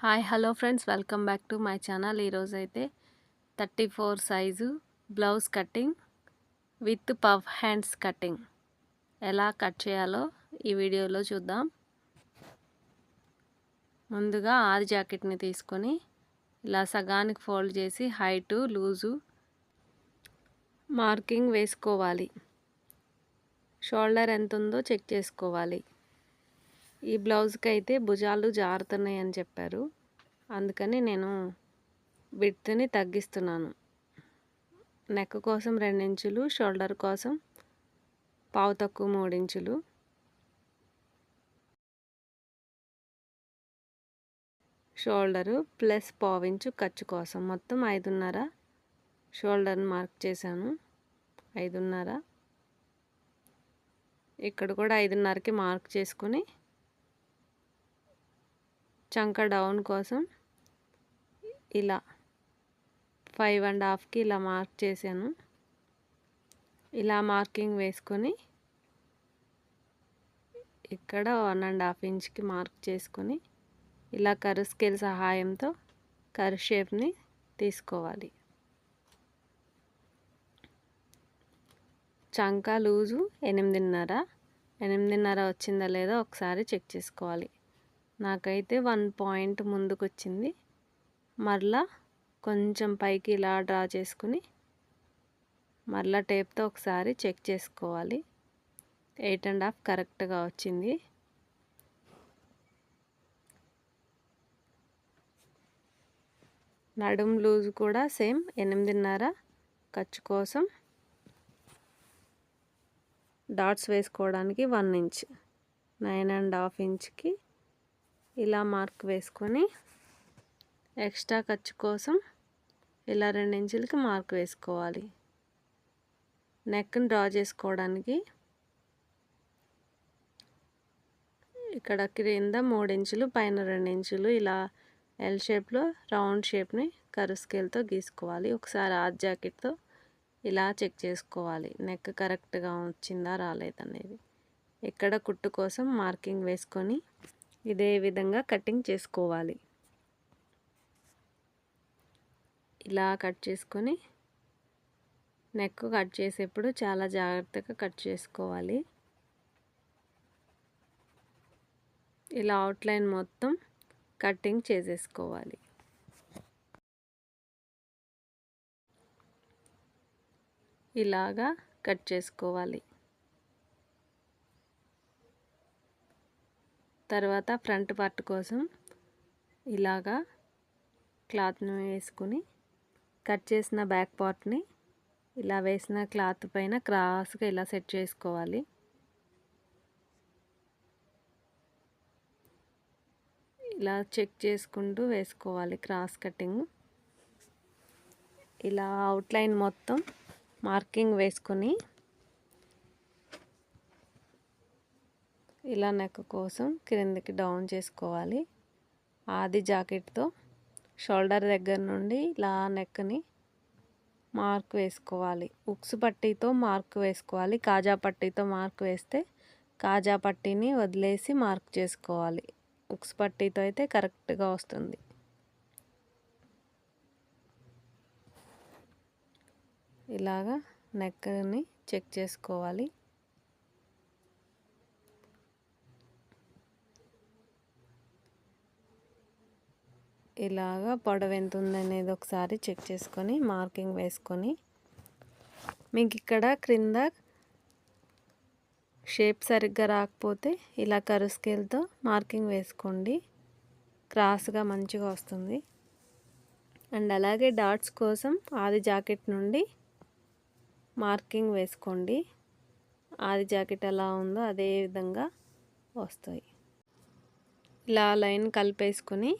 Hi hello friends, welcome back to my channel. ఈరోజైతే 34 size blouse cutting with puff hands cutting ఎలా cut చేయాలో ఈ వీడియోలో చూద్దాం. ముందుగా ఆది జాకెట్ని తీసుకొని ఇలా సగానికి ఫోల్డ్ చేసి హైటు లూజు మార్కింగ్ వేసుకోవాలి. షోల్డర్ ఎంత ఉందో చెక్ చేసుకోవాలి. ఈ బ్లౌజ్కి అయితే భుజాలు జారుతున్నాయి అని చెప్పారు, అందుకని నేను విడ్త్ని తగ్గిస్తున్నాను. నెక్ కోసం 2 ఇంచులు, షోల్డర్ కోసం పావు తక్కువ 3 ఇంచులు. షోల్డరు ప్లస్ పావించు ఖర్చు కోసం మొత్తం 5.5 షోల్డర్ని మార్క్ చేశాను. 5.5 ఇక్కడ కూడా 5.5కి మార్క్ చేసుకుని చంక డౌన్ కోసం ఇలా 5.5కి ఇలా మార్క్ చేశాను. ఇలా మార్కింగ్ వేసుకొని ఇక్కడ 1.5 ఇంచ్కి మార్క్ చేసుకొని ఇలా కర్వ్ స్కేల్ సహాయంతో కర్వ్ షేప్ని తీసుకోవాలి. చంక లూజు 8.5 వచ్చిందా లేదా ఒకసారి చెక్ చేసుకోవాలి. నాకైతే 1 పాయింట్ ముందుకు వచ్చింది. మరలా కొంచెం పైకి ఇలా డ్రా చేసుకుని మరలా టేప్తో ఒకసారి చెక్ చేసుకోవాలి. 8.5 కరెక్ట్గా వచ్చింది. నడుం లూజ్ కూడా సేమ్ 8.5 ఖర్చు కోసం డాట్స్ వేసుకోవడానికి 1 ఇంచ్ 9.5 ఇంచ్కి ఇలా మార్క్ వేసుకొని ఎక్స్ట్రా ఖర్చు కోసం ఇలా 2 ఇంచులకి మార్క్ వేసుకోవాలి. నెక్ని డ్రా చేసుకోవడానికి ఇక్కడ క్రింద 3 ఇంచులు, పైన 2 ఇంచులు ఇలా ఎల్ షేప్లో రౌండ్ షేప్ని కర్వ్ స్కేల్తో గీసుకోవాలి. ఒకసారి ఆది జాకెట్తో ఇలా చెక్ చేసుకోవాలి, నెక్ కరెక్ట్గా వచ్చిందా రాలేదనేది. ఇక్కడ కుట్టు కోసం మార్కింగ్ వేసుకొని ఇదే విధంగా కటింగ్ చేసుకోవాలి. ఇలా కట్ చేసుకొని నెక్ కట్ చేసేప్పుడు చాలా జాగ్రత్తగా కట్ చేసుకోవాలి. ఇలా అవుట్లైన్ మొత్తం కటింగ్ చేసేసుకోవాలి. ఇలాగా కట్ చేసుకోవాలి. తర్వాత ఫ్రంట్ పార్ట్ కోసం ఇలాగా క్లాత్ని వేసుకుని కట్ చేసిన బ్యాక్ పార్ట్ని ఇలా వేసిన క్లాత్ పైన క్రాస్గా ఇలా సెట్ చేసుకోవాలి. ఇలా చెక్ చేసుకుంటూ వేసుకోవాలి క్రాస్ కటింగ్. ఇలా అవుట్లైన్ మొత్తం మార్కింగ్ వేసుకొని ఇలా నెక్ కోసం క్రిందికి డౌన్ చేసుకోవాలి. ఆది జాకెట్తో షోల్డర్ దగ్గర నుండి ఇలా నెక్ని మార్క్ వేసుకోవాలి. ఉక్స్ పట్టీతో మార్క్ వేసుకోవాలి. కాజా పట్టీతో మార్క్ వేస్తే కాజా పట్టీని వదిలేసి మార్క్ చేసుకోవాలి. ఉక్స్ పట్టీతో అయితే కరెక్ట్గా వస్తుంది. ఇలాగా నెక్ని చెక్ చేసుకోవాలి. ఇలాగా పొడవు ఎంత ఉందనేది ఒకసారి చెక్ చేసుకొని మార్కింగ్ వేసుకొని మీకు ఇక్కడ క్రింద షేప్ సరిగ్గా రాకపోతే ఇలా కర్వ్ స్కేల్తో మార్కింగ్ వేసుకోండి, క్రాస్గా మంచిగా వస్తుంది. అండ్ అలాగే డాట్స్ కోసం ఆది జాకెట్ నుండి మార్కింగ్ వేసుకోండి. ఆది జాకెట్ ఎలా ఉందో అదే విధంగా వస్తాయి. ఇలా లైన్ కలిపేసుకొని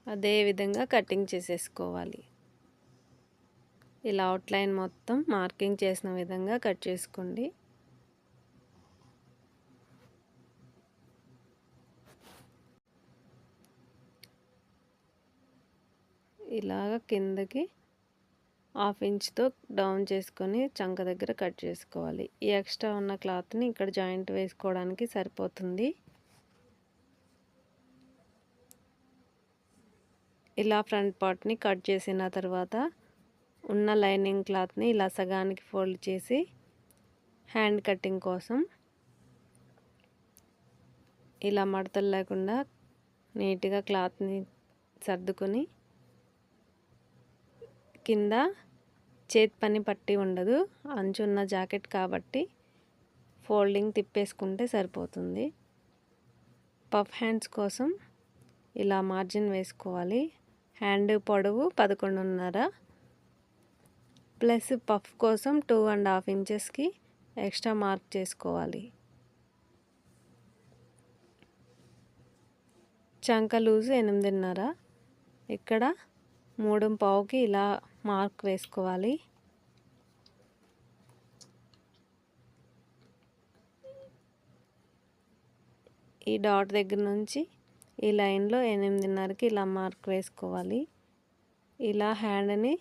అదే విధంగా కటింగ్ చేసేసుకోవాలి. ఇలా అవుట్లైన్ మొత్తం మార్కింగ్ చేసిన విధంగా కట్ చేసుకోండి. ఇలాగ కిందకి హాఫ్ ఇంచ్తో డౌన్ చేసుకొని చంక దగ్గర కట్ చేసుకోవాలి. ఈ ఎక్స్ట్రా ఉన్న క్లాత్ని ఇక్కడ జాయింట్ వేసుకోవడానికి సరిపోతుంది. ఇలా ఫ్రంట్ పార్ట్ని కట్ చేసిన తర్వాత ఉన్న లైనింగ్ క్లాత్ని ఇలా సగానికి ఫోల్డ్ చేసి హ్యాండ్ కటింగ్ కోసం ఇలా మడతలు లేకుండా నీట్గా క్లాత్ని సర్దుకొని కింద చేతి పని పట్టి ఉండదు, అంచున్న జాకెట్ కాబట్టి ఫోల్డింగ్ తిప్పేసుకుంటే సరిపోతుంది. పఫ్ హ్యాండ్స్ కోసం ఇలా మార్జిన్ వేసుకోవాలి. హ్యాండ్ పొడవు 11.5 ప్లస్ పఫ్ కోసం 2.5 ఇంచెస్కి ఎక్స్ట్రా మార్క్ చేసుకోవాలి. చంక లూజు 8.5. ఇక్కడ 3.25కి ఇలా మార్క్ వేసుకోవాలి. ఈ డాట్ దగ్గర నుంచి ఈ లైన్లో 8.5కి ఇలా మార్క్ వేసుకోవాలి. ఇలా హ్యాండ్ని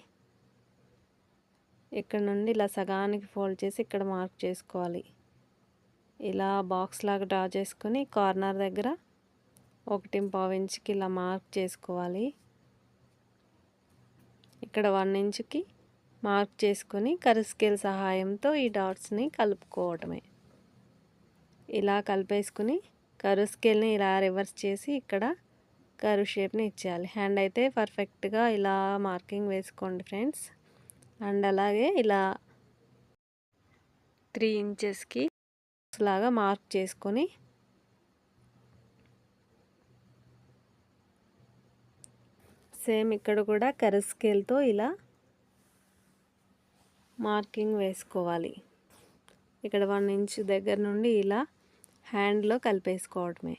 ఇక్కడ నుండి ఇలా సగానికి ఫోల్డ్ చేసి ఇక్కడ మార్క్ చేసుకోవాలి. ఇలా బాక్స్ లాగా డ్రా చేసుకొని కార్నర్ దగ్గర 1.25 ఇంచుకి ఇలా మార్క్ చేసుకోవాలి. ఇక్కడ 1 ఇంచుకి మార్క్ చేసుకొని కర్వ్ స్కేల్ సహాయంతో ఈ డాట్స్ని కలుపుకోవటమే. ఇలా కలిపేసుకుని కర్వ్ స్కేల్ని ఇలా రివర్స్ చేసి ఇక్కడ కర్వ్ షేప్ని ఇచ్చేయాలి. హ్యాండ్ అయితే పర్ఫెక్ట్గా ఇలా మార్కింగ్ వేసుకోండి ఫ్రెండ్స్. అండ్ అలాగే ఇలా 3 ఇంచెస్కి లాగా మార్క్ చేసుకొని సేమ్ ఇక్కడ కూడా కర్వ్ స్కేల్తో ఇలా మార్కింగ్ వేసుకోవాలి. ఇక్కడ 1 ఇంచ్ దగ్గర నుండి ఇలా హ్యాండ్లో కలిపేసుకోవడమే.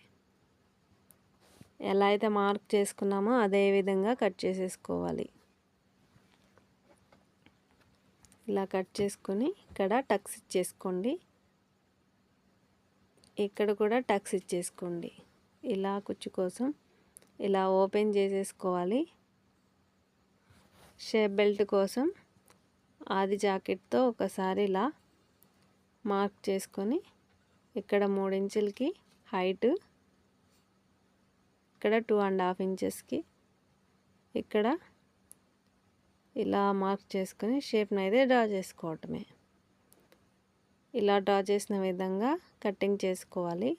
ఎలా అయితే మార్క్ చేసుకున్నామో అదే విధంగా కట్ చేసేసుకోవాలి. ఇలా కట్ చేసుకొని ఇక్కడ టక్స్ ఇచ్చేసుకోండి. ఇక్కడ కూడా టక్స్ ఇచ్చేసుకోండి. ఇలా కుచ్చు కోసం ఇలా ఓపెన్ చేసేసుకోవాలి. షేప్ బెల్ట్ కోసం ఆది జాకెట్తో ఒకసారి ఇలా మార్క్ చేసుకొని ఇక్కడ 3 ఇంచులకి హైట్, ఇక్కడ 2.5 ఇంచెస్కి ఇక్కడ ఇలా మార్క్ చేసుకొని షేప్ని అయితే డ్రా చేసుకోవటమే. ఇలా డ్రా చేసిన విధంగా కటింగ్ చేసుకోవాలి.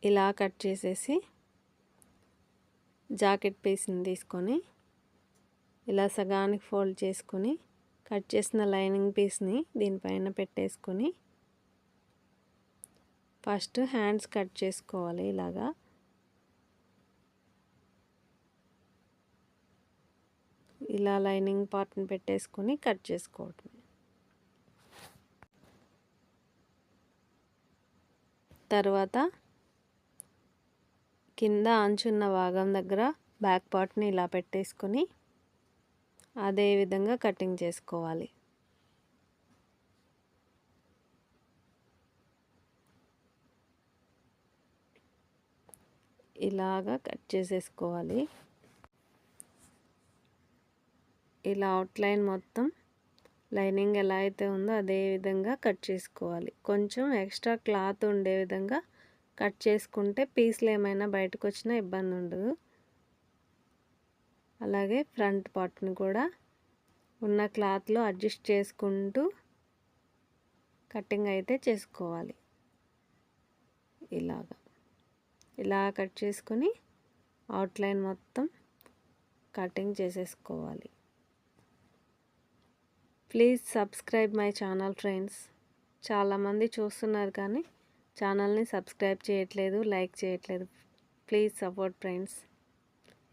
ఇలా కట్ చేసేసి జాకెట్ పీస్ని తీసుకొని ఇలా సగానికి ఫోల్డ్ చేసుకొని కట్ చేసిన లైనింగ్ పీస్ని దీనిపైన పెట్టేసుకొని ఫస్ట్ హ్యాండ్స్ కట్ చేసుకోవాలి. ఇలాగా ఇలా లైనింగ్ పార్ట్ని పెట్టేసుకొని కట్ చేసుకోవటం. తర్వాత కింద అంచున్న భాగం దగ్గర బ్యాక్ పార్ట్ని ఇలా పెట్టేసుకొని అదే విధంగా కటింగ్ చేసుకోవాలి. ఇలాగా కట్ చేసేసుకోవాలి. ఇలా అవుట్లైన్ మొత్తం లైనింగ్ ఎలా అయితే ఉందో అదే విధంగా కట్ చేసుకోవాలి. కొంచెం ఎక్స్ట్రా క్లాత్ ఉండే విధంగా కట్ చేసుకుంటే పీస్లు ఏమైనా బయటకు వచ్చినా ఇబ్బంది ఉండదు. అలాగే ఫ్రంట్ పార్ట్ని కూడా ఉన్న క్లాత్లో అడ్జస్ట్ చేసుకుంటూ కటింగ్ అయితే చేసుకోవాలి. ఇలా కట్ చేసుకొని అవుట్లైన్ మొత్తం కటింగ్ చేసేసుకోవాలి. Please subscribe my channel friends. చాలామంది చూస్తున్నారు కానీ ఛానల్ని సబ్స్క్రైబ్ చేయట్లేదు, లైక్ చేయట్లేదు. Please support friends.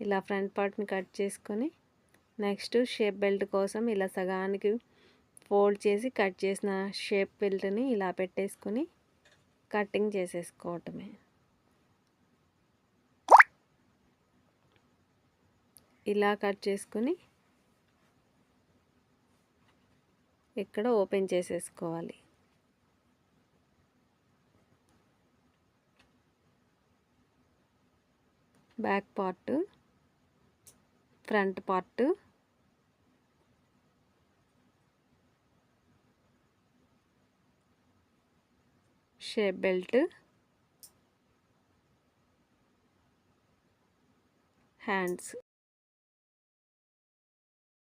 ఇలా ఫ్రంట్ పార్ట్ని కట్ చేసుకొని నెక్స్ట్ షేప్ బెల్ట్ కోసం ఇలా సగానికి ఫోల్డ్ చేసి కట్ చేసిన షేప్ బెల్ట్ని ఇలా పెట్టేసుకొని కటింగ్ చేసేసుకోవటమే. ఇలా కట్ చేసుకొని ఇక్కడ ఓపెన్ చేసేసుకోవాలి. Back part front part, shape belt, hands.